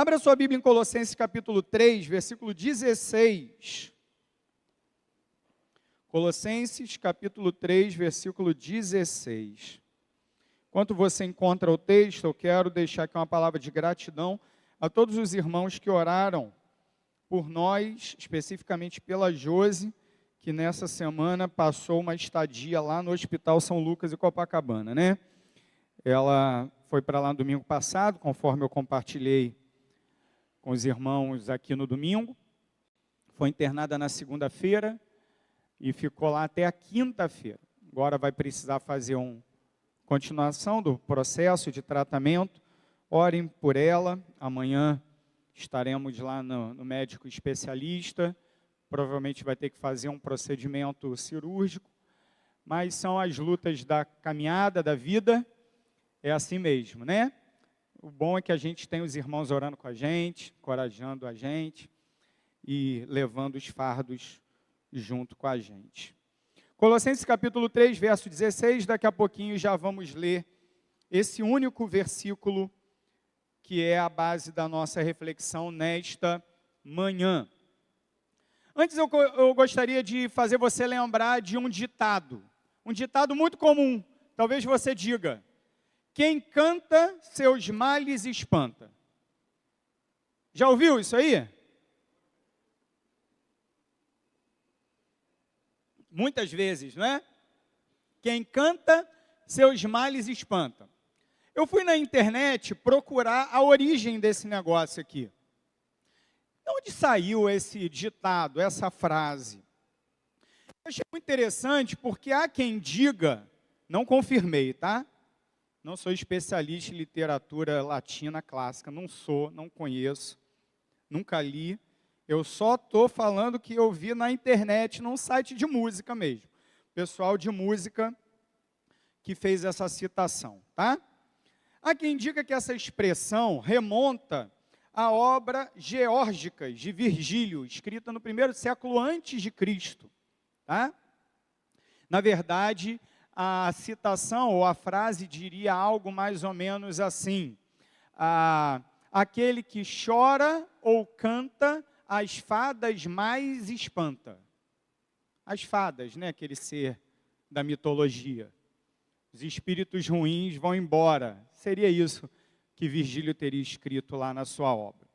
Abra sua Bíblia em Colossenses capítulo 3, versículo 16. Colossenses capítulo 3, versículo 16. Enquanto você encontra o texto, eu quero deixar aqui uma palavra de gratidão a todos os irmãos que oraram por nós, especificamente pela Josi, que nessa semana passou uma estadia lá no Hospital São Lucas e Copacabana, né? Ela foi para lá no domingo passado, conforme eu compartilhei com os irmãos aqui no domingo. Foi internada na segunda-feira e ficou lá até a quinta-feira. Agora vai precisar fazer uma continuação do processo de tratamento. Orem por ela. Amanhã estaremos lá no médico especialista. Provavelmente vai ter que fazer um procedimento cirúrgico. Mas são as lutas da caminhada, da vida. É assim mesmo, né? O bom é que a gente tem os irmãos orando com a gente, encorajando a gente e levando os fardos junto com a gente. Colossenses capítulo 3, verso 16, daqui a pouquinho já vamos ler esse único versículo que é a base da nossa reflexão nesta manhã. Antes eu gostaria de fazer você lembrar de um ditado muito comum. Talvez você diga: quem canta seus males espanta. Já ouviu isso aí? Muitas vezes, não é? Quem canta seus males espanta. Eu fui na internet procurar a origem desse negócio aqui. De onde saiu esse ditado, essa frase? Eu achei muito interessante porque há quem diga, não confirmei, tá? Não sou especialista em literatura latina clássica, não conheço, nunca li. Eu só estou falando que eu vi na internet, num site de música mesmo. Pessoal de música que fez essa citação, tá? Há quem diga que essa expressão remonta à obra Geórgicas, de Virgílio, escrita no primeiro século antes de Cristo, tá? Na verdade, a citação ou a frase diria algo mais ou menos assim: aquele que chora ou canta, as fadas mais espanta. As fadas, né, aquele ser da mitologia. Os espíritos ruins vão embora. Seria isso que Virgílio teria escrito lá na sua obra.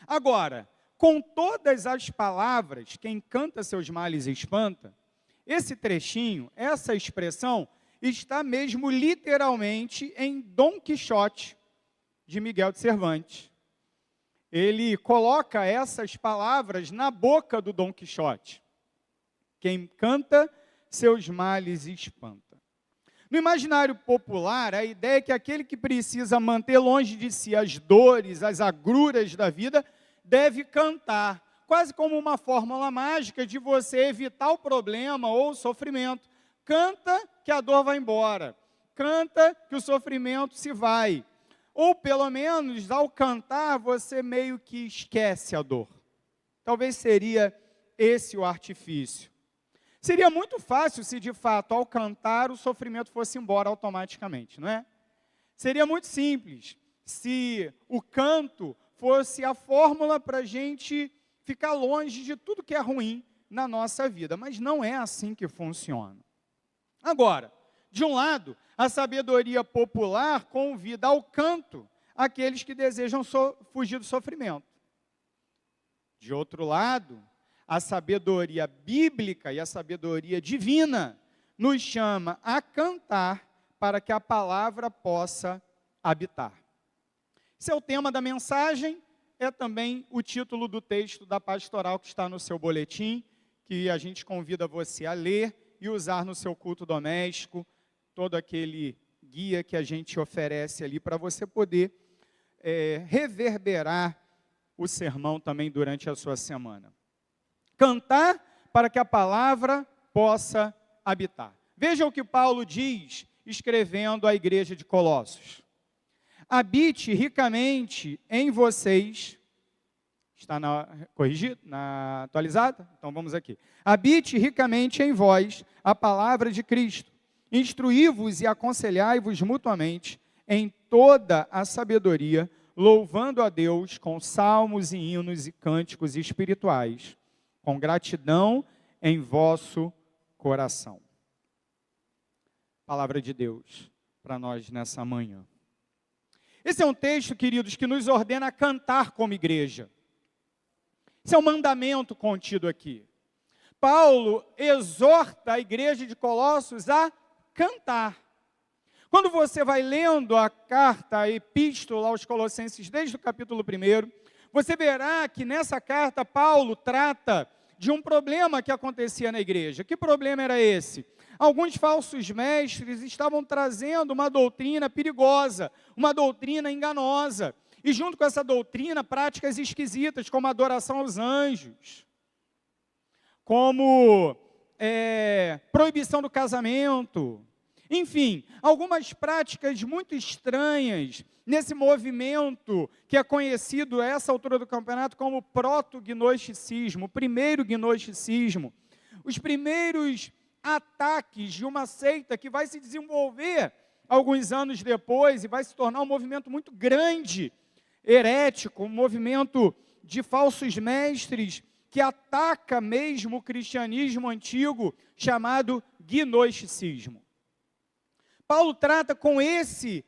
Agora, com todas as palavras, quem canta seus males espanta, esse trechinho, essa expressão, está mesmo literalmente em Dom Quixote, de Miguel de Cervantes. Ele coloca essas palavras na boca do Dom Quixote. Quem canta, seus males espanta. No imaginário popular, a ideia é que aquele que precisa manter longe de si as dores, as agruras da vida, deve cantar, quase como uma fórmula mágica de você evitar o problema ou o sofrimento. Canta que a dor vai embora, canta que o sofrimento se vai. Ou pelo menos, ao cantar, você meio que esquece a dor. Talvez seria esse o artifício. Seria muito fácil se, de fato, ao cantar, o sofrimento fosse embora automaticamente, não é? Seria muito simples se o canto fosse a fórmula para a gente ficar longe de tudo que é ruim na nossa vida. Mas não é assim que funciona. Agora, de um lado, a sabedoria popular convida ao canto aqueles que desejam fugir do sofrimento. De outro lado, a sabedoria bíblica e a sabedoria divina nos chama a cantar para que a palavra possa habitar. Esse é o tema da mensagem, é também o título do texto da pastoral que está no seu boletim, que a gente convida você a ler e usar no seu culto doméstico, todo aquele guia que a gente oferece ali para você poder reverberar o sermão também durante a sua semana. Cantar para que a palavra possa habitar. Veja o que Paulo diz, escrevendo à igreja de Colossos. Habite ricamente em vocês. Está corrigido? Atualizada? Então vamos aqui. Habite ricamente em vós a palavra de Cristo. Instruí-vos e aconselhai-vos mutuamente em toda a sabedoria, louvando a Deus com salmos e hinos e cânticos espirituais, com gratidão em vosso coração. Palavra de Deus para nós nessa manhã. Esse é um texto, queridos, que nos ordena a cantar como igreja. Esse é um mandamento contido aqui. Paulo exorta a igreja de Colossos a cantar. Quando você vai lendo a carta, a epístola aos Colossenses, desde o capítulo 1, você verá que nessa carta Paulo trata de um problema que acontecia na igreja. Que problema era esse? Alguns falsos mestres estavam trazendo uma doutrina perigosa, uma doutrina enganosa. E junto com essa doutrina, práticas esquisitas, como a adoração aos anjos, como proibição do casamento. Enfim, algumas práticas muito estranhas nesse movimento que é conhecido a essa altura do campeonato como proto-gnosticismo, o primeiro gnosticismo. Os primeiros ataques de uma seita que vai se desenvolver alguns anos depois e vai se tornar um movimento muito grande, herético, um movimento de falsos mestres que ataca mesmo o cristianismo antigo, chamado gnosticismo. Paulo trata com esse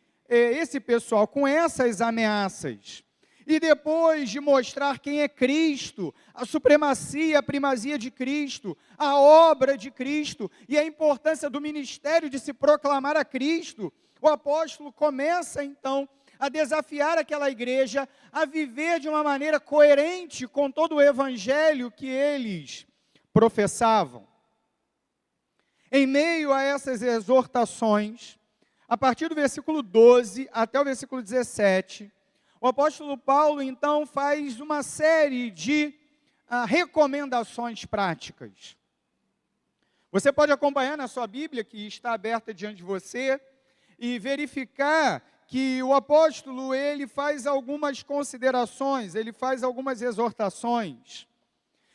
pessoal, com essas ameaças. E depois de mostrar quem é Cristo, a supremacia, a primazia de Cristo, a obra de Cristo e a importância do ministério de se proclamar a Cristo, o apóstolo começa então a desafiar aquela igreja a viver de uma maneira coerente com todo o evangelho que eles professavam. Em meio a essas exortações, a partir do versículo 12 até o versículo 17, o apóstolo Paulo, então, faz uma série de recomendações práticas. Você pode acompanhar na sua Bíblia, que está aberta diante de você, e verificar que o apóstolo, ele faz algumas considerações, ele faz algumas exortações.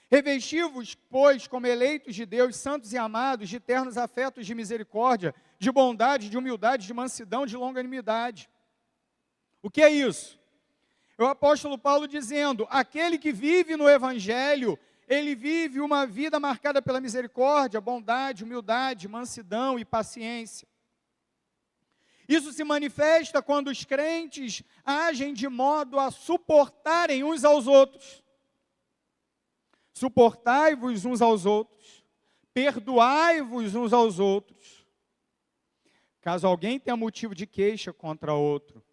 Revesti-vos, pois, como eleitos de Deus, santos e amados, de ternos afetos de misericórdia, de bondade, de humildade, de mansidão, de longanimidade. O que é isso? É o apóstolo Paulo dizendo, aquele que vive no Evangelho, ele vive uma vida marcada pela misericórdia, bondade, humildade, mansidão e paciência. Isso se manifesta quando os crentes agem de modo a suportarem uns aos outros. Suportai-vos uns aos outros, perdoai-vos uns aos outros, caso alguém tenha motivo de queixa contra outro.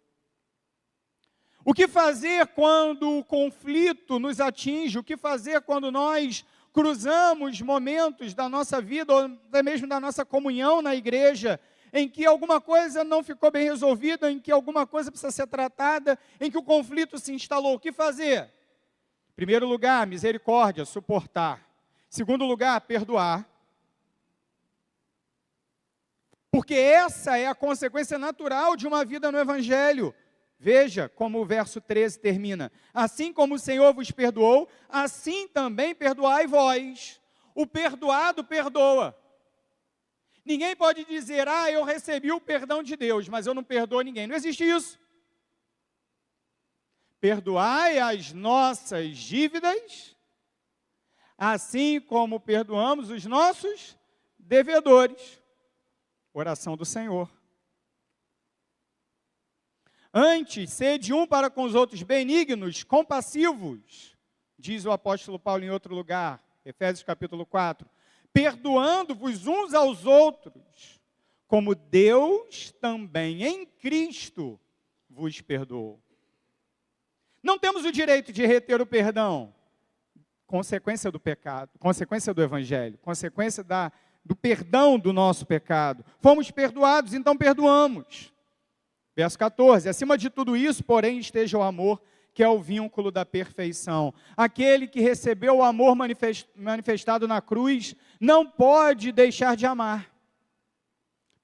O que fazer quando o conflito nos atinge? O que fazer quando nós cruzamos momentos da nossa vida, ou até mesmo da nossa comunhão na igreja, em que alguma coisa não ficou bem resolvida, em que alguma coisa precisa ser tratada, em que o conflito se instalou? O que fazer? Em primeiro lugar, misericórdia, suportar. Em segundo lugar, perdoar. Porque essa é a consequência natural de uma vida no Evangelho. Veja como o verso 13 termina. Assim como o Senhor vos perdoou, assim também perdoai vós. O perdoado perdoa. Ninguém pode dizer, eu recebi o perdão de Deus, mas eu não perdoo ninguém. Não existe isso. Perdoai as nossas dívidas, assim como perdoamos os nossos devedores. Oração do Senhor. Antes, sede um para com os outros benignos, compassivos, diz o apóstolo Paulo em outro lugar, Efésios capítulo 4, perdoando-vos uns aos outros, como Deus também em Cristo vos perdoou. Não temos o direito de reter o perdão, consequência do pecado, consequência do evangelho, consequência do perdão do nosso pecado. Fomos perdoados, então perdoamos. Verso 14, acima de tudo isso, porém, esteja o amor, que é o vínculo da perfeição. Aquele que recebeu o amor manifestado na cruz, não pode deixar de amar.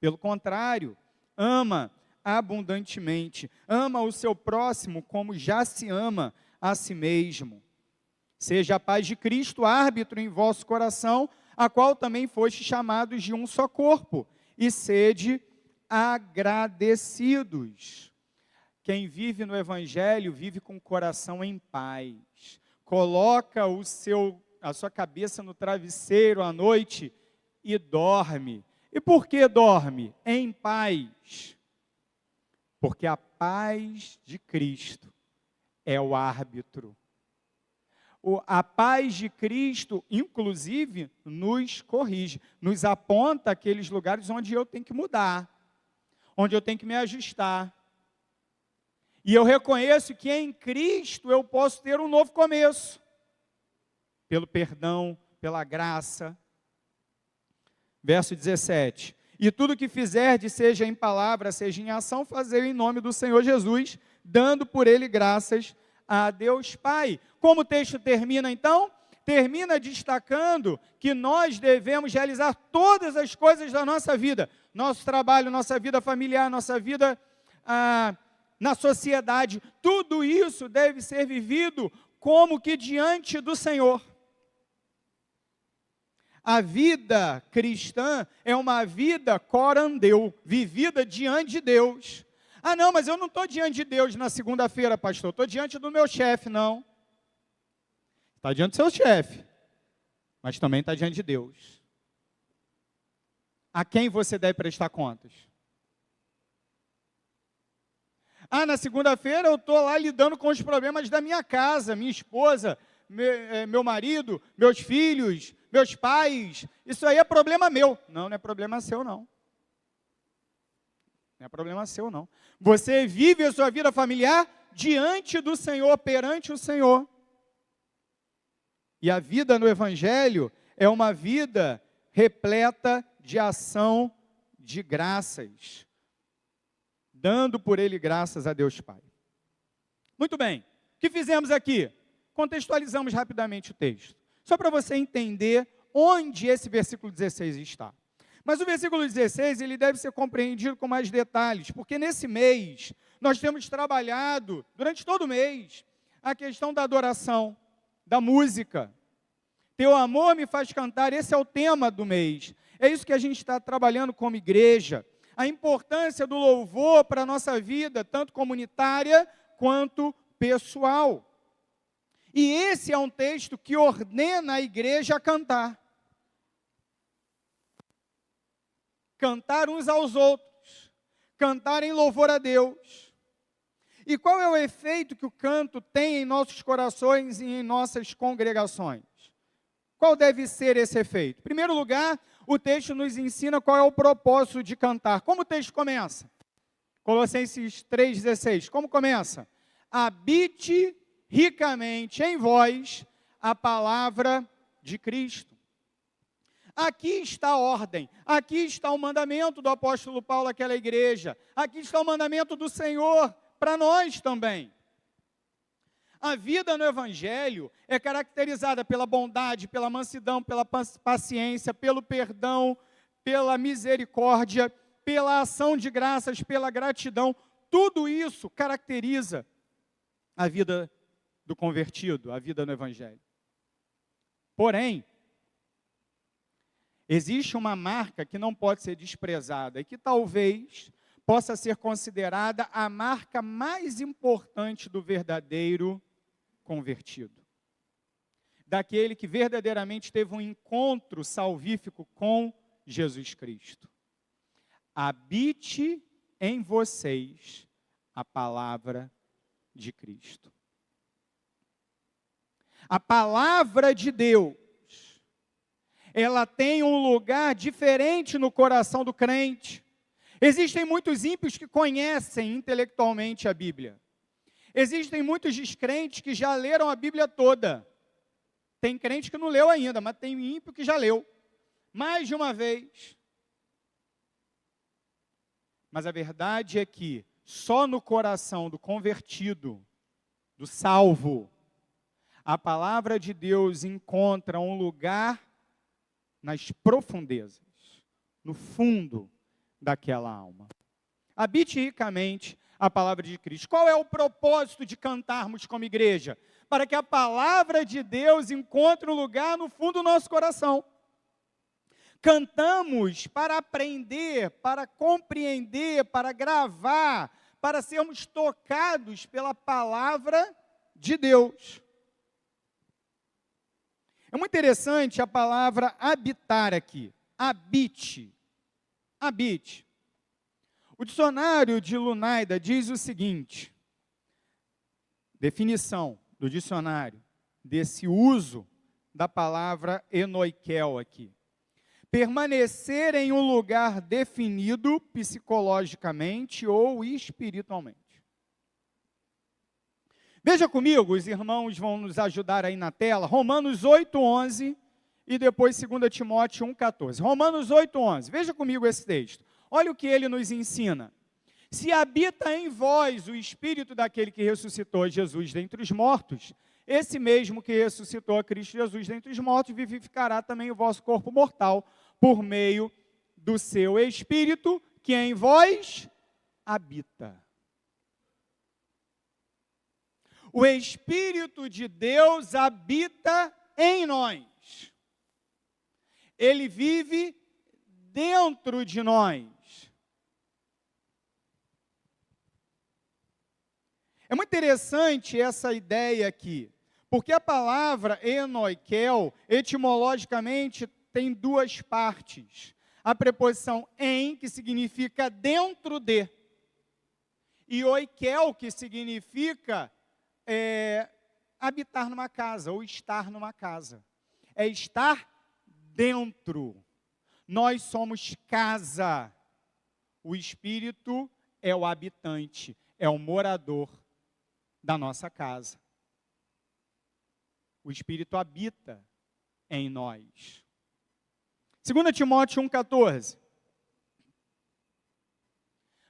Pelo contrário, ama abundantemente, ama o seu próximo como já se ama a si mesmo. Seja a paz de Cristo árbitro em vosso coração, a qual também foste chamados de um só corpo, e sede agradecidos. Quem vive no Evangelho vive com o coração em paz. Coloca a sua cabeça no travesseiro à noite e dorme. E por que dorme? Em paz. Porque a paz de Cristo é o árbitro. A paz de Cristo, inclusive, nos corrige, nos aponta aqueles lugares onde eu tenho que mudar, onde eu tenho que me ajustar. E eu reconheço que em Cristo eu posso ter um novo começo, pelo perdão, pela graça. Verso 17. E tudo que fizerdes, seja em palavra, seja em ação, fazei em nome do Senhor Jesus, dando por ele graças a Deus Pai. Como o texto termina então? Termina destacando que nós devemos realizar todas as coisas da nossa vida. Nosso trabalho, nossa vida familiar, nossa vida na sociedade. Tudo isso deve ser vivido como que diante do Senhor. A vida cristã é uma vida corandeu, vivida diante de Deus. Ah, não, mas eu não estou diante de Deus na segunda-feira, pastor. Estou diante do meu chefe, não. Está diante do seu chefe, mas também está diante de Deus. A quem você deve prestar contas? Ah, na segunda-feira eu estou lá lidando com os problemas da minha casa, minha esposa, meu marido, meus filhos, meus pais. Isso aí é problema meu. Não, não é problema seu, não. Não é problema seu, não. Você vive a sua vida familiar diante do Senhor, perante o Senhor. E a vida no Evangelho é uma vida repleta de ação de graças, dando por ele graças a Deus Pai. Muito bem, o que fizemos aqui? Contextualizamos rapidamente o texto, só para você entender onde esse versículo 16 está. Mas o versículo 16, ele deve ser compreendido com mais detalhes, porque nesse mês, nós temos trabalhado, durante todo o mês, a questão da adoração, da música. Teu amor me faz cantar, esse é o tema do mês. É isso que a gente está trabalhando como igreja. A importância do louvor para a nossa vida, tanto comunitária quanto pessoal. E esse é um texto que ordena a igreja a cantar. Cantar uns aos outros, cantar em louvor a Deus. E qual é o efeito que o canto tem em nossos corações e em nossas congregações? Qual deve ser esse efeito? Em primeiro lugar, o texto nos ensina qual é o propósito de cantar. Como o texto começa? Colossenses 3,16. Como começa? Habite ricamente em vós a palavra de Cristo. Aqui está a ordem, aqui está o mandamento do apóstolo Paulo àquela igreja, aqui está o mandamento do Senhor para nós também. A vida no Evangelho é caracterizada pela bondade, pela mansidão, pela paciência, pelo perdão, pela misericórdia, pela ação de graças, pela gratidão. Tudo isso caracteriza a vida do convertido, a vida no Evangelho. Porém, existe uma marca que não pode ser desprezada e que talvez possa ser considerada a marca mais importante do verdadeiro convertido. Daquele que verdadeiramente teve um encontro salvífico com Jesus Cristo. Habite em vocês a palavra de Cristo. A palavra de Deus, ela tem um lugar diferente no coração do crente. Existem muitos ímpios que conhecem intelectualmente a Bíblia. Existem muitos descrentes que já leram a Bíblia toda. Tem crente que não leu ainda, mas tem ímpio que já leu. Mais de uma vez. Mas a verdade é que só no coração do convertido, do salvo, a palavra de Deus encontra um lugar nas profundezas, no fundo daquela alma. Habite ricamente a palavra de Cristo. Qual é o propósito de cantarmos como igreja? Para que a palavra de Deus encontre um lugar no fundo do nosso coração. Cantamos para aprender, para compreender, para gravar, para sermos tocados pela palavra de Deus. É muito interessante a palavra habitar aqui. Habite. Habite. O dicionário de Lunaida diz o seguinte, definição do dicionário desse uso da palavra enoikel aqui. Permanecer em um lugar definido psicologicamente ou espiritualmente. Veja comigo, os irmãos vão nos ajudar aí na tela, Romanos 8:11 e depois 2 Timóteo 1:14. Romanos 8:11, veja comigo esse texto. Olha o que ele nos ensina. Se habita em vós o Espírito daquele que ressuscitou Jesus dentre os mortos, esse mesmo que ressuscitou a Cristo Jesus dentre os mortos, vivificará também o vosso corpo mortal, por meio do seu Espírito, que em vós habita. O Espírito de Deus habita em nós. Ele vive dentro de nós. É muito interessante essa ideia aqui, porque a palavra enoikel, etimologicamente, tem duas partes. A preposição em, que significa dentro de, e oikel, que significa habitar numa casa, ou estar numa casa. É estar dentro. Nós somos casa. O Espírito é o habitante, é o morador da nossa casa. O Espírito habita em nós. 2 Timóteo 1,14.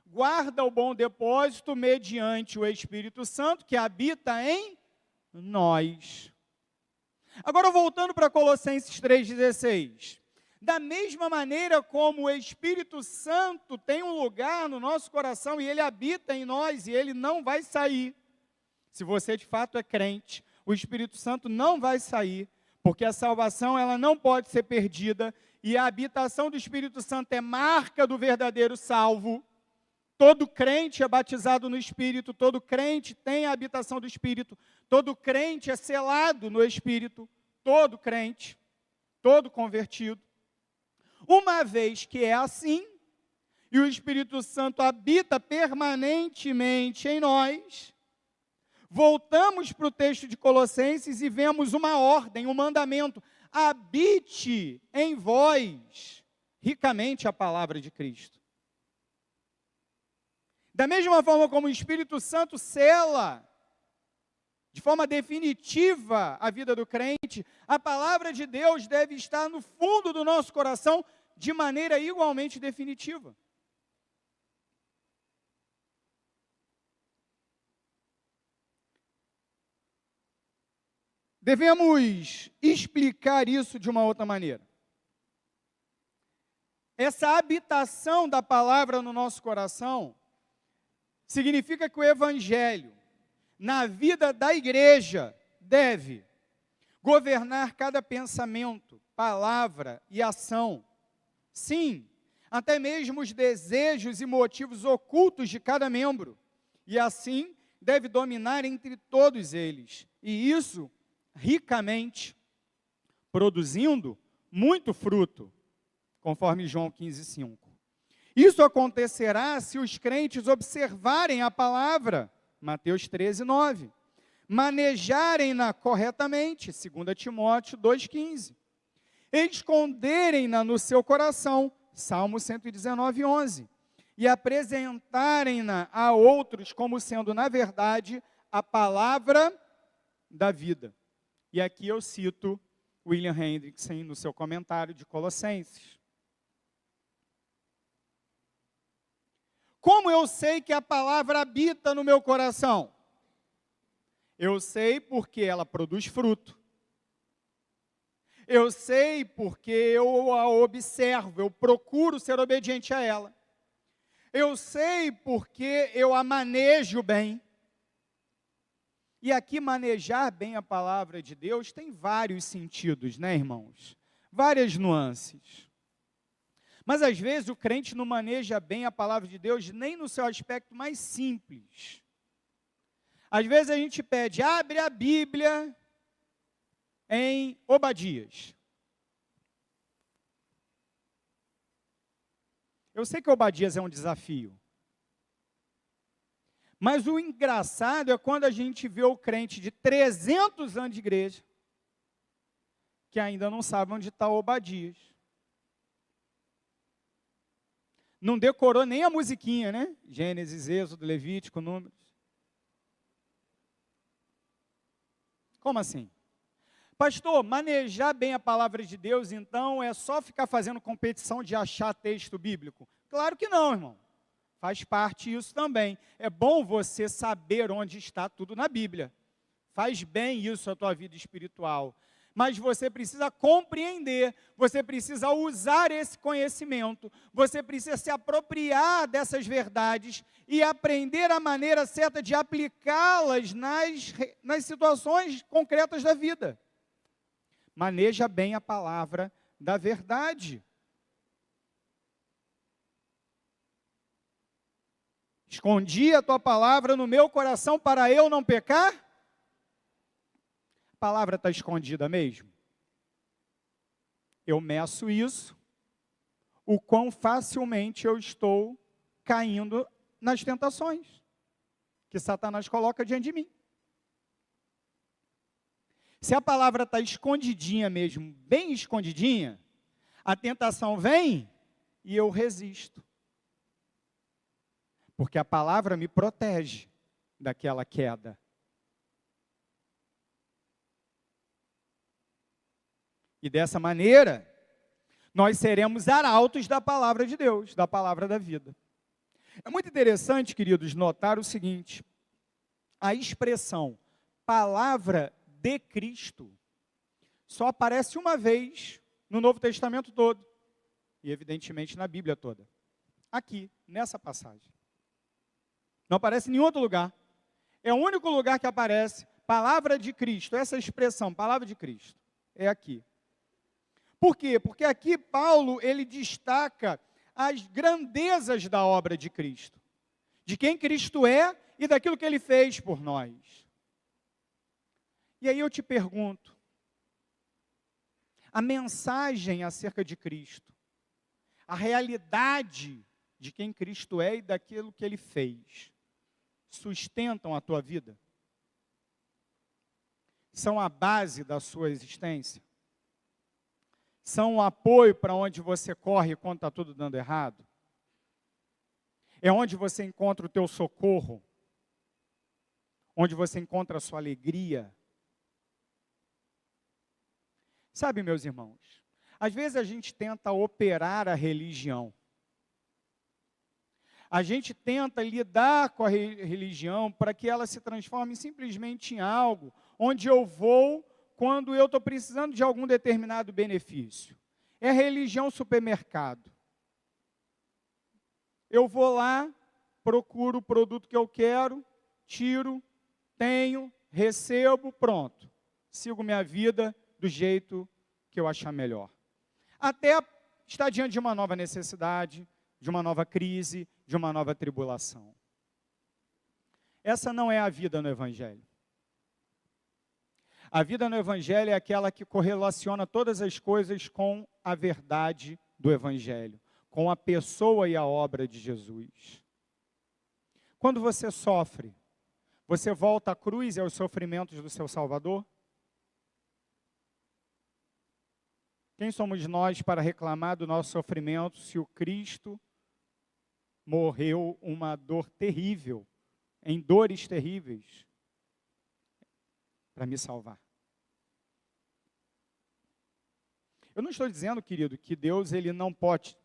Guarda o bom depósito mediante o Espírito Santo que habita em nós. Agora voltando para Colossenses 3,16. Da mesma maneira como o Espírito Santo tem um lugar no nosso coração e ele habita em nós e ele não vai sair. Se você de fato é crente, o Espírito Santo não vai sair, porque a salvação ela não pode ser perdida e a habitação do Espírito Santo é marca do verdadeiro salvo. Todo crente é batizado no Espírito, todo crente tem a habitação do Espírito, todo crente é selado no Espírito, todo crente, todo convertido. Uma vez que é assim, e o Espírito Santo habita permanentemente em nós, voltamos para o texto de Colossenses e vemos uma ordem, um mandamento. Habite em vós ricamente a palavra de Cristo. Da mesma forma como o Espírito Santo sela de forma definitiva a vida do crente, a palavra de Deus deve estar no fundo do nosso coração de maneira igualmente definitiva. Devemos explicar isso de uma outra maneira. Essa habitação da palavra no nosso coração significa que o Evangelho, na vida da igreja, deve governar cada pensamento, palavra e ação. Sim, até mesmo os desejos e motivos ocultos de cada membro. E assim, deve dominar entre todos eles. E isso ricamente, produzindo muito fruto, conforme João 15:5. Isso acontecerá se os crentes observarem a palavra, Mateus 13:9, manejarem-na corretamente, 2 Timóteo 2:15, esconderem-na no seu coração, Salmo 119:11, e apresentarem-na a outros como sendo, na verdade, a palavra da vida. E aqui eu cito William Hendrickson no seu comentário de Colossenses. Como eu sei que a palavra habita no meu coração? Eu sei porque ela produz fruto. Eu sei porque eu a observo, eu procuro ser obediente a ela. Eu sei porque eu a manejo bem. E aqui manejar bem a palavra de Deus tem vários sentidos, né, irmãos? Várias nuances. Mas às vezes o crente não maneja bem a palavra de Deus nem no seu aspecto mais simples. Às vezes a gente pede, abre a Bíblia em Obadias. Eu sei que Obadias é um desafio. Mas o engraçado é quando a gente vê o crente de 300 anos de igreja, que ainda não sabe onde está Obadias. Não decorou nem a musiquinha, né? Gênesis, Êxodo, Levítico, Números. Como assim? Pastor, manejar bem a palavra de Deus, então, é só ficar fazendo competição de achar texto bíblico? Claro que não, irmão. Faz parte isso também. É bom você saber onde está tudo na Bíblia. Faz bem isso à tua vida espiritual. Mas você precisa compreender, você precisa usar esse conhecimento, você precisa se apropriar dessas verdades e aprender a maneira certa de aplicá-las nas situações concretas da vida. Maneja bem a palavra da verdade. Escondi a tua palavra no meu coração para eu não pecar? A palavra está escondida mesmo? Eu meço isso, o quão facilmente eu estou caindo nas tentações que Satanás coloca diante de mim. Se a palavra está escondidinha mesmo, bem escondidinha, a tentação vem e eu resisto. Porque a palavra me protege daquela queda. E dessa maneira, nós seremos arautos da palavra de Deus, da palavra da vida. É muito interessante, queridos, notar o seguinte: a expressão palavra de Cristo só aparece uma vez no Novo Testamento todo, e evidentemente na Bíblia toda. Aqui, nessa passagem. Não aparece em nenhum outro lugar. É o único lugar que aparece palavra de Cristo, essa expressão, palavra de Cristo, é aqui. Por quê? Porque aqui Paulo, ele destaca as grandezas da obra de Cristo, de quem Cristo é e daquilo que ele fez por nós. E aí eu te pergunto, a mensagem acerca de Cristo, a realidade de quem Cristo é e daquilo que ele fez, sustentam a tua vida? São a base da sua existência? São o apoio para onde você corre quando está tudo dando errado? É onde você encontra o teu socorro? Onde você encontra a sua alegria? Sabe, meus irmãos, às vezes a gente tenta operar a religião. A gente tenta lidar com a religião para que ela se transforme simplesmente em algo onde eu vou quando eu estou precisando de algum determinado benefício. É religião supermercado. Eu vou lá, procuro o produto que eu quero, tiro, tenho, recebo, pronto. Sigo minha vida do jeito que eu achar melhor. Até estar diante de uma nova necessidade, de uma nova crise, de uma nova tribulação. Essa não é a vida no Evangelho. A vida no Evangelho é aquela que correlaciona todas as coisas com a verdade do Evangelho, com a pessoa e a obra de Jesus. Quando você sofre, você volta à cruz e aos sofrimentos do seu Salvador? Quem somos nós para reclamar do nosso sofrimento se o Cristo morreu uma dor terrível, em dores terríveis, para me salvar? Eu não estou dizendo, querido, que Deus ele não pode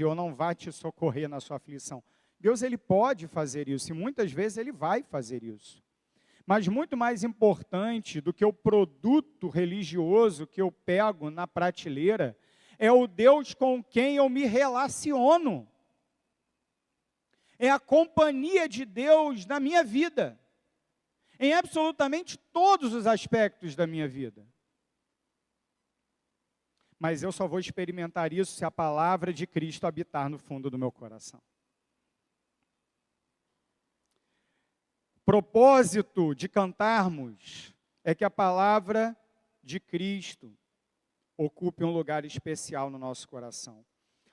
ou não vai te socorrer na sua aflição. Deus ele pode fazer isso, e muitas vezes ele vai fazer isso. Mas muito mais importante do que o produto religioso que eu pego na prateleira, é o Deus com quem eu me relaciono. É a companhia de Deus na minha vida, em absolutamente todos os aspectos da minha vida. mas eu só vou experimentar isso se a palavra de Cristo habitar no fundo do meu coração. Propósito de cantarmos é que a palavra de Cristo ocupe um lugar especial no nosso coração.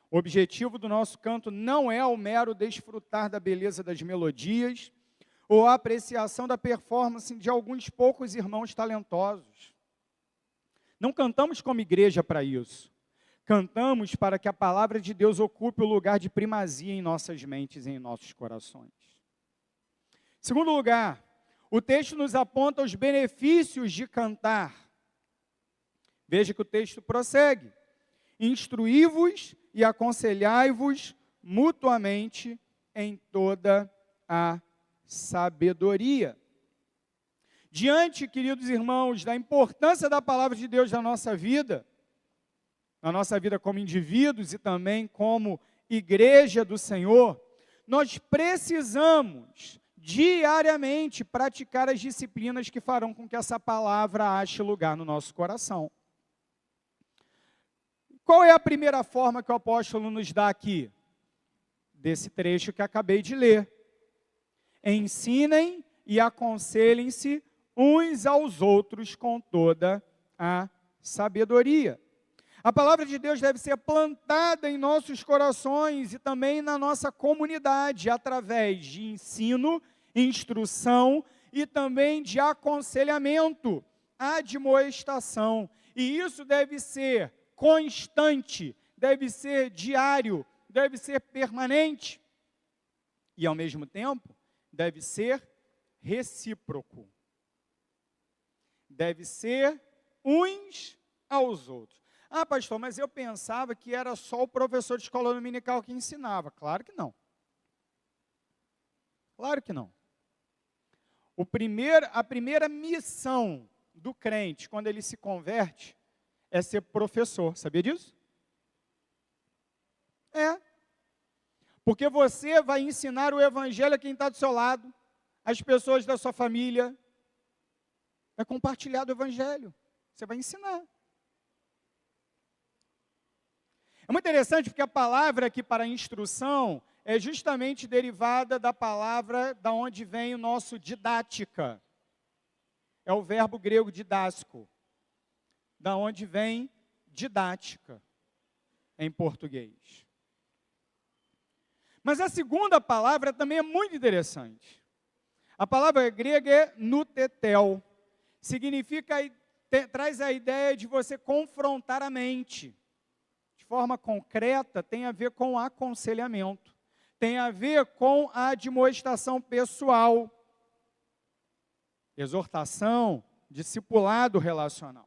O objetivo do nosso canto não é o mero desfrutar da beleza das melodias ou a apreciação da performance de alguns poucos irmãos talentosos. Não cantamos como igreja para isso. Cantamos para que a palavra de Deus ocupe o lugar de primazia em nossas mentes e em nossos corações. Segundo lugar, o texto nos aponta os benefícios de cantar. Veja que o texto prossegue. Instruí-vos e aconselhai-vos mutuamente em toda a sabedoria. Diante, queridos irmãos, da importância da palavra de Deus na nossa vida como indivíduos e também como igreja do Senhor, nós precisamos diariamente praticar as disciplinas que farão com que essa palavra ache lugar no nosso coração. Qual é a primeira forma que o apóstolo nos dá aqui? Desse trecho que acabei de ler. Ensinem e aconselhem-se uns aos outros com toda a sabedoria. A palavra de Deus deve ser plantada em nossos corações e também na nossa comunidade, através de ensino, instrução e também de aconselhamento, admoestação. E isso deve ser constante, deve ser diário, deve ser permanente. E, ao mesmo tempo, deve ser recíproco. Deve ser uns aos outros. Ah, pastor, mas eu pensava que era só o professor de escola dominical que ensinava. Claro que não. Claro que não. A primeira missão do crente, quando ele se converte, é ser professor. Sabia disso? É. Porque você vai ensinar o evangelho a quem está do seu lado, as pessoas da sua família. É compartilhar do evangelho. Você vai ensinar. É muito interessante porque a palavra aqui para instrução é justamente derivada da palavra da onde vem o nosso didática. É o verbo grego didático, da onde vem didática em português. Mas a segunda palavra também é muito interessante. A palavra grega é nutetel. Significa, traz a ideia de você confrontar a mente. De forma concreta, tem a ver com aconselhamento. Tem a ver com a admoestação pessoal. Exortação, discipulado relacional.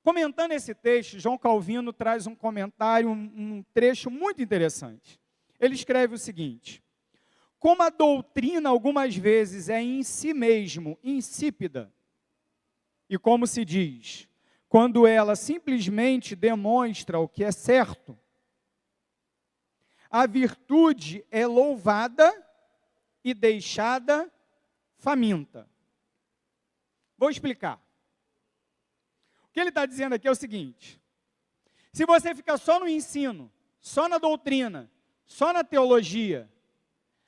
Comentando esse texto, João Calvino traz um comentário, um trecho muito interessante. Ele escreve o seguinte: como a doutrina algumas vezes é em si mesmo insípida, e como se diz, quando ela simplesmente demonstra o que é certo, a virtude é louvada e deixada faminta. Vou explicar. O que ele está dizendo aqui é o seguinte: se você fica só no ensino, só na doutrina, só na teologia,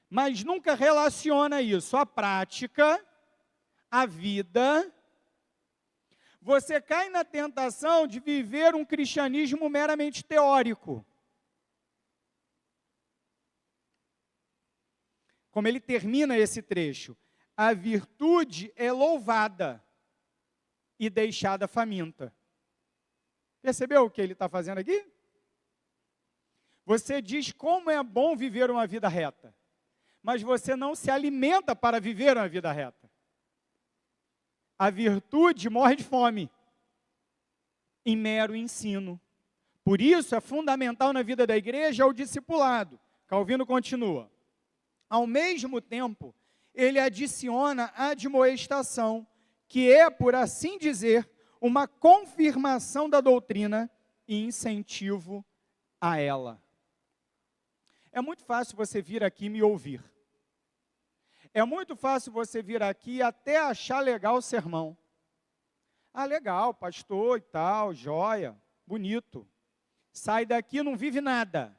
mas nunca relaciona isso à prática, à vida, você cai na tentação de viver um cristianismo meramente teórico. Como ele termina esse trecho, a virtude é louvada e deixada faminta. Percebeu o que ele está fazendo aqui? Você diz como é bom viver uma vida reta, mas você não se alimenta para viver uma vida reta. A virtude morre de fome em mero ensino. Por isso é fundamental na vida da igreja o discipulado. Calvino continua. Ao mesmo tempo, ele adiciona a admoestação, que é, por assim dizer, uma confirmação da doutrina e incentivo a ela. É muito fácil você vir aqui me ouvir. É muito fácil você vir aqui e até achar legal o sermão. Ah, legal, pastor e tal, joia. bonito. Sai daqui e não vive nada.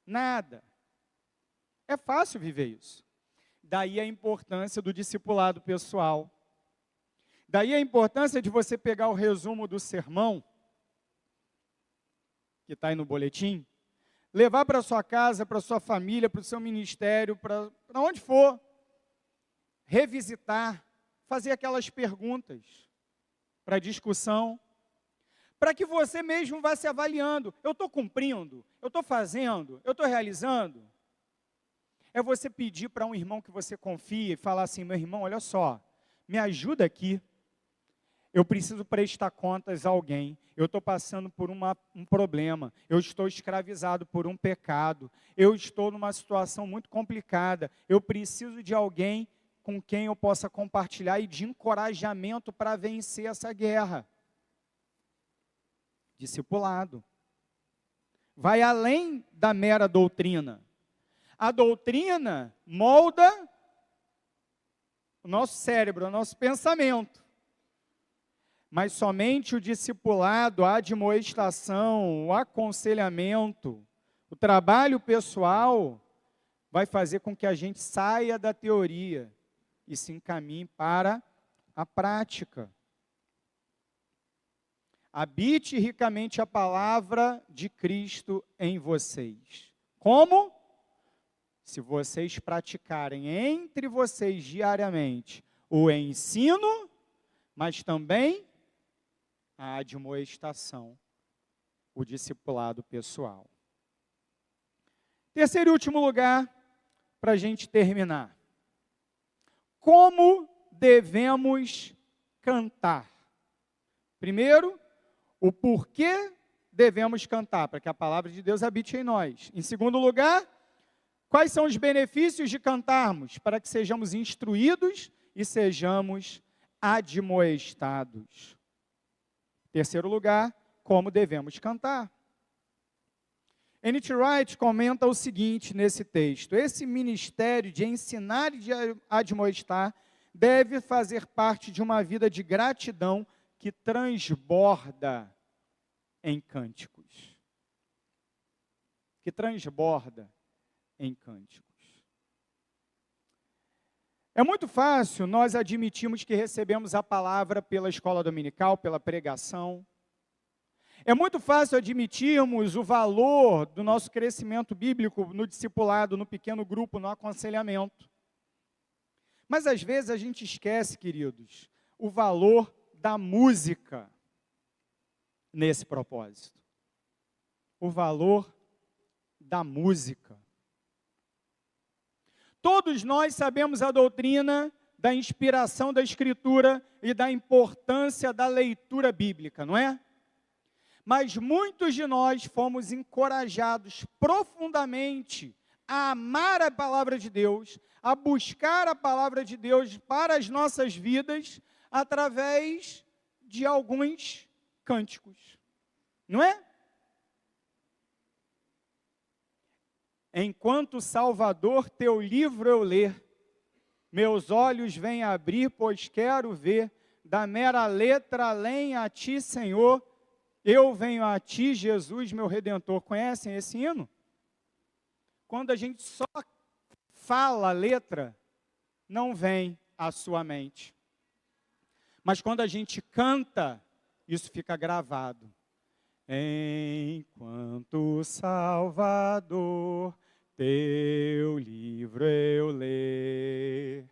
Nada. É fácil viver isso. Daí a importância do discipulado pessoal. Daí a importância de você pegar o resumo do sermão, que está aí no boletim, levar para sua casa, para sua família, para o seu ministério, para onde for, revisitar, fazer aquelas perguntas para discussão, para que você mesmo vá se avaliando. Eu estou cumprindo? Eu estou fazendo? Eu estou realizando? É você pedir para um irmão que você confia e falar assim: meu irmão, olha só, me ajuda aqui. Eu preciso prestar contas a alguém. Eu estou passando por um problema. Eu estou escravizado por um pecado. Eu estou numa situação muito complicada. Eu preciso de alguém com quem eu possa compartilhar e de encorajamento para vencer essa guerra. Discipulado. Vai além da mera doutrina. A doutrina molda o nosso cérebro, o nosso pensamento. Mas somente o discipulado, a admoestação, o aconselhamento, o trabalho pessoal vai fazer com que a gente saia da teoria e se encaminhe para a prática. Habite ricamente a palavra de Cristo em vocês. Como? Se vocês praticarem entre vocês diariamente o ensino, mas também a admoestação, o discipulado pessoal. Terceiro e último lugar, para a gente terminar. Como devemos cantar? Primeiro, o porquê devemos cantar, para que a palavra de Deus habite em nós. Em segundo lugar, quais são os benefícios de cantarmos? Para que sejamos instruídos e sejamos admoestados. Terceiro lugar, como devemos cantar. N.T. Wright comenta o seguinte nesse texto: esse ministério de ensinar e de admoestar deve fazer parte de uma vida de gratidão que transborda em cânticos. Que transborda em cânticos. É muito fácil nós admitirmos que recebemos a palavra pela escola dominical, pela pregação. É muito fácil admitirmos o valor do nosso crescimento bíblico no discipulado, no pequeno grupo, no aconselhamento. Mas às vezes a gente esquece, queridos, o valor da música nesse propósito. O valor da música. Todos nós sabemos a doutrina da inspiração da Escritura e da importância da leitura bíblica, não é? Mas muitos de nós fomos encorajados profundamente a amar a palavra de Deus, a buscar a palavra de Deus para as nossas vidas, através de alguns cânticos, não é? Enquanto Salvador teu livro eu ler, meus olhos vêm abrir, pois quero ver, da mera letra além a ti, Senhor, eu venho a ti, Jesus, meu Redentor. Conhecem esse hino? Quando a gente só fala a letra, não vem à sua mente. Mas quando a gente canta, isso fica gravado. Enquanto Salvador teu livro eu ler,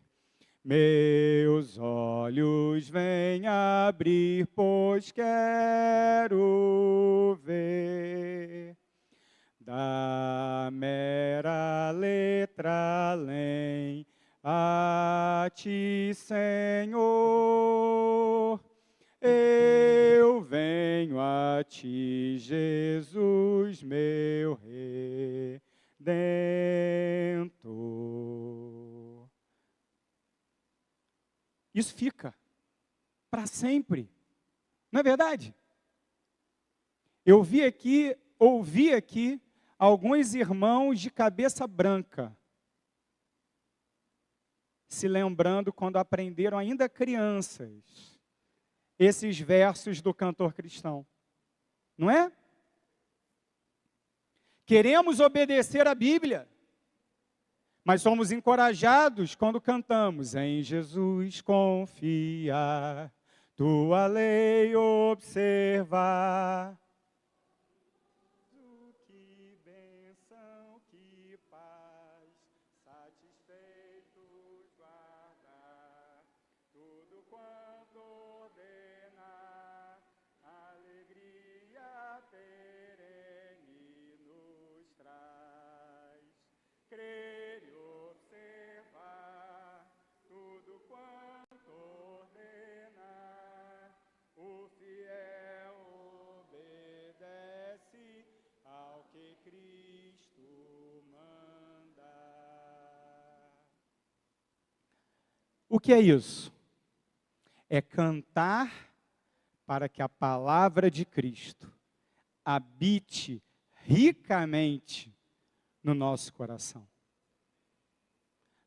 meus olhos vêm abrir, pois quero ver, da mera letra além a ti, Senhor, eu venho a ti, Jesus, meu Redentor. Isso fica para sempre, não é verdade? Eu ouvi aqui alguns irmãos de cabeça branca, se lembrando quando aprenderam ainda crianças, esses versos do cantor cristão. Não é? Queremos obedecer a Bíblia, mas somos encorajados quando cantamos em Jesus confiar, tua lei observar. Que bênção, que paz, satisfeitos guardar, tudo quanto ordenar, alegria perene nos traz. Crer e observar, tudo quanto ordenar, o fiel obedece ao que Cristo manda. O que é isso? É cantar para que a palavra de Cristo habite ricamente no nosso coração.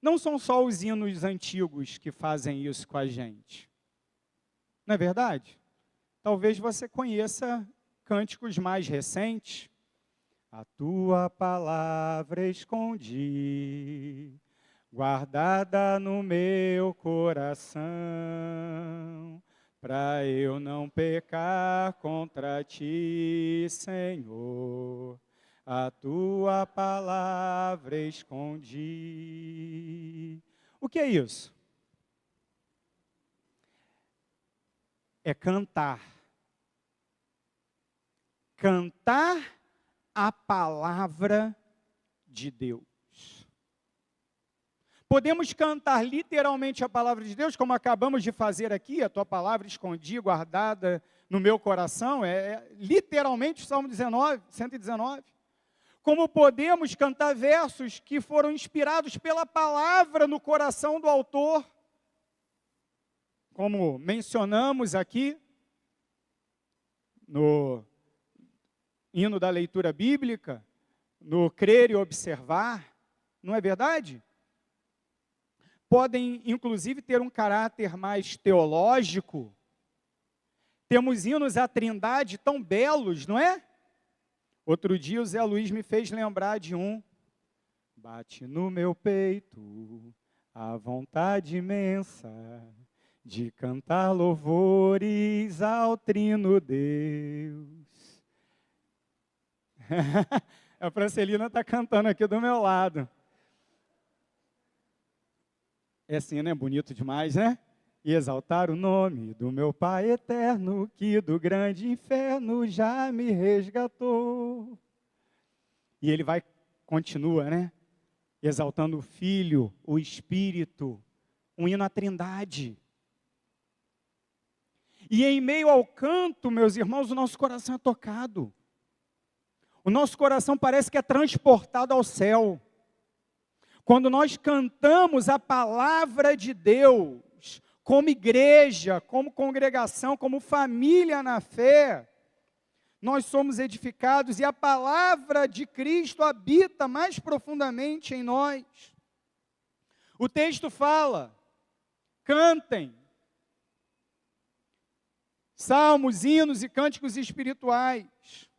Não são só os hinos antigos que fazem isso com a gente. Não é verdade? Talvez você conheça cânticos mais recentes. A tua palavra escondi, guardada no meu coração, para eu não pecar contra ti, Senhor. A tua palavra escondi. O que é isso? É cantar. Cantar a palavra de Deus. Podemos cantar literalmente a palavra de Deus, como acabamos de fazer aqui, a tua palavra escondi, guardada no meu coração, literalmente o Salmo 119. Como podemos cantar versos que foram inspirados pela palavra no coração do autor, como mencionamos aqui no hino da leitura bíblica, no crer e observar, não é verdade? Podem, inclusive, ter um caráter mais teológico. Temos hinos à Trindade tão belos, não é? Outro dia o Zé Luiz me fez lembrar de um. Bate no meu peito a vontade imensa de cantar louvores ao Trino Deus. A Francelina está cantando aqui do meu lado. É assim, né? Bonito demais, né? E exaltar o nome do meu Pai eterno, que do grande inferno já me resgatou. E ele continua, né? Exaltando o Filho, o Espírito, um hino à Trindade. E em meio ao canto, meus irmãos, o nosso coração é tocado. O nosso coração parece que é transportado ao céu. Quando nós cantamos a palavra de Deus, como igreja, como congregação, como família na fé, nós somos edificados e a palavra de Cristo habita mais profundamente em nós. O texto fala, cantem, salmos, hinos e cânticos espirituais.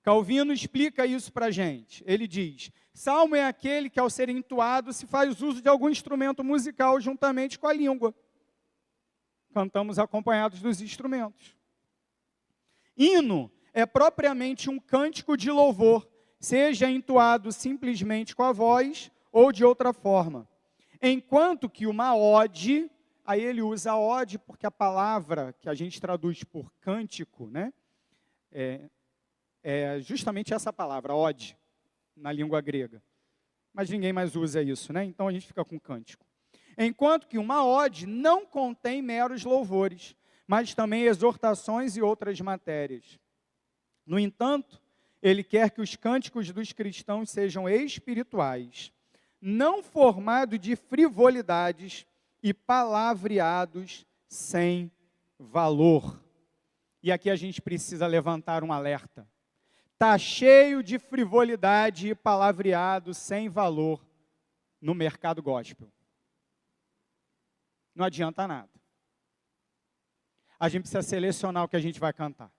Calvino explica isso para a gente. Ele diz, salmo é aquele que ao ser entoado se faz uso de algum instrumento musical juntamente com a língua. Cantamos acompanhados dos instrumentos. Hino é propriamente um cântico de louvor, seja entoado simplesmente com a voz ou de outra forma. Enquanto que uma ode, aí ele usa a ode porque a palavra que a gente traduz por cântico, né, é justamente essa palavra, ode, na língua grega. Mas ninguém mais usa isso, né? Então a gente fica com cântico. Enquanto que uma ode não contém meros louvores, mas também exortações e outras matérias. No entanto, ele quer que os cânticos dos cristãos sejam espirituais, não formados de frivolidades e palavreados sem valor. E aqui a gente precisa levantar um alerta. Está cheio de frivolidade e palavreado sem valor no mercado gospel. Não adianta nada. A gente precisa selecionar o que a gente vai cantar.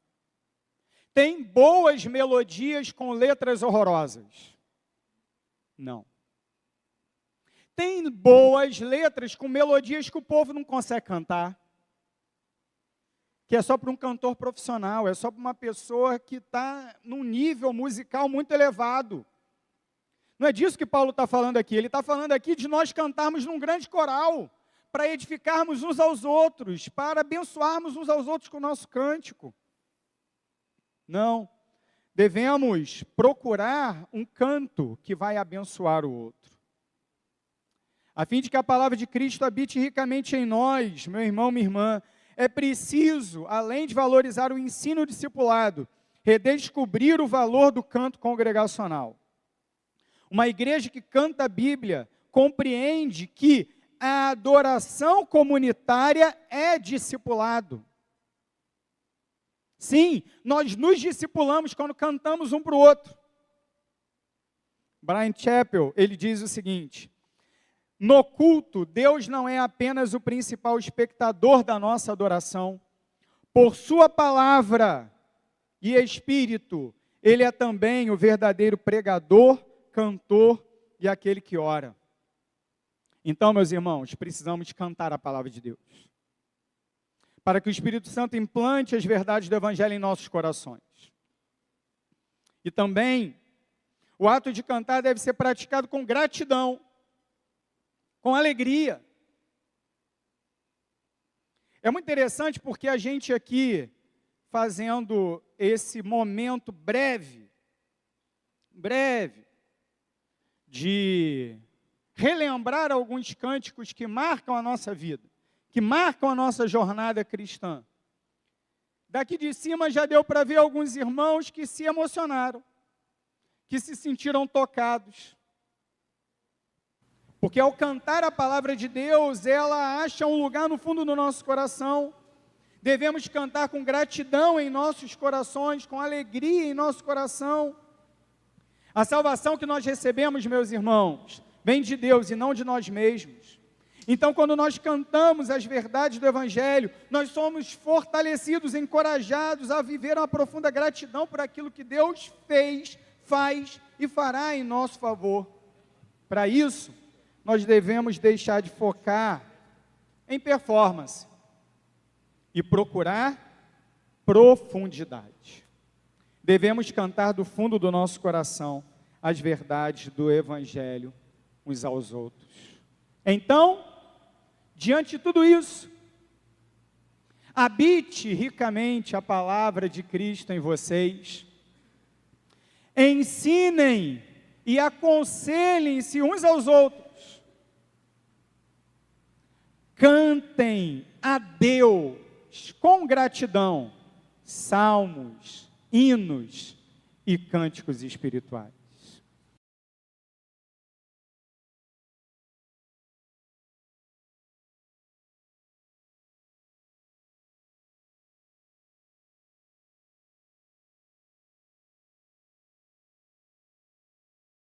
Tem boas melodias com letras horrorosas? Não. Tem boas letras com melodias que o povo não consegue cantar, que é só para um cantor profissional, é só para uma pessoa que está num nível musical muito elevado. Não é disso que Paulo está falando aqui. Ele está falando aqui de nós cantarmos num grande coral, para edificarmos uns aos outros, para abençoarmos uns aos outros com o nosso cântico. Não. Devemos procurar um canto que vai abençoar o outro. A fim de que a palavra de Cristo habite ricamente em nós, meu irmão, minha irmã, é preciso, além de valorizar o ensino discipulado, redescobrir o valor do canto congregacional. Uma igreja que canta a Bíblia compreende que a adoração comunitária é discipulado. Sim, nós nos discipulamos quando cantamos um para o outro. Bryan Chapell, ele diz o seguinte: no culto, Deus não é apenas o principal espectador da nossa adoração. Por sua palavra e Espírito, Ele é também o verdadeiro pregador, cantor e aquele que ora. Então, meus irmãos, precisamos cantar a palavra de Deus, para que o Espírito Santo implante as verdades do Evangelho em nossos corações. E também, o ato de cantar deve ser praticado com gratidão, com alegria. É muito interessante porque a gente aqui, fazendo esse momento breve, de relembrar alguns cânticos que marcam a nossa vida, que marcam a nossa jornada cristã. Daqui de cima já deu para ver alguns irmãos que se emocionaram, que se sentiram tocados. Porque ao cantar a palavra de Deus, ela acha um lugar no fundo do nosso coração. Devemos cantar com gratidão em nossos corações, com alegria em nosso coração. A salvação que nós recebemos, meus irmãos, vem de Deus e não de nós mesmos. Então, quando nós cantamos as verdades do Evangelho, nós somos fortalecidos, encorajados a viver uma profunda gratidão por aquilo que Deus fez, faz e fará em nosso favor. Para isso, nós devemos deixar de focar em performance e procurar profundidade. Devemos cantar do fundo do nosso coração as verdades do Evangelho uns aos outros. Então, diante de tudo isso, habite ricamente a palavra de Cristo em vocês, ensinem e aconselhem-se uns aos outros, cantem a Deus com gratidão, salmos, hinos e cânticos espirituais.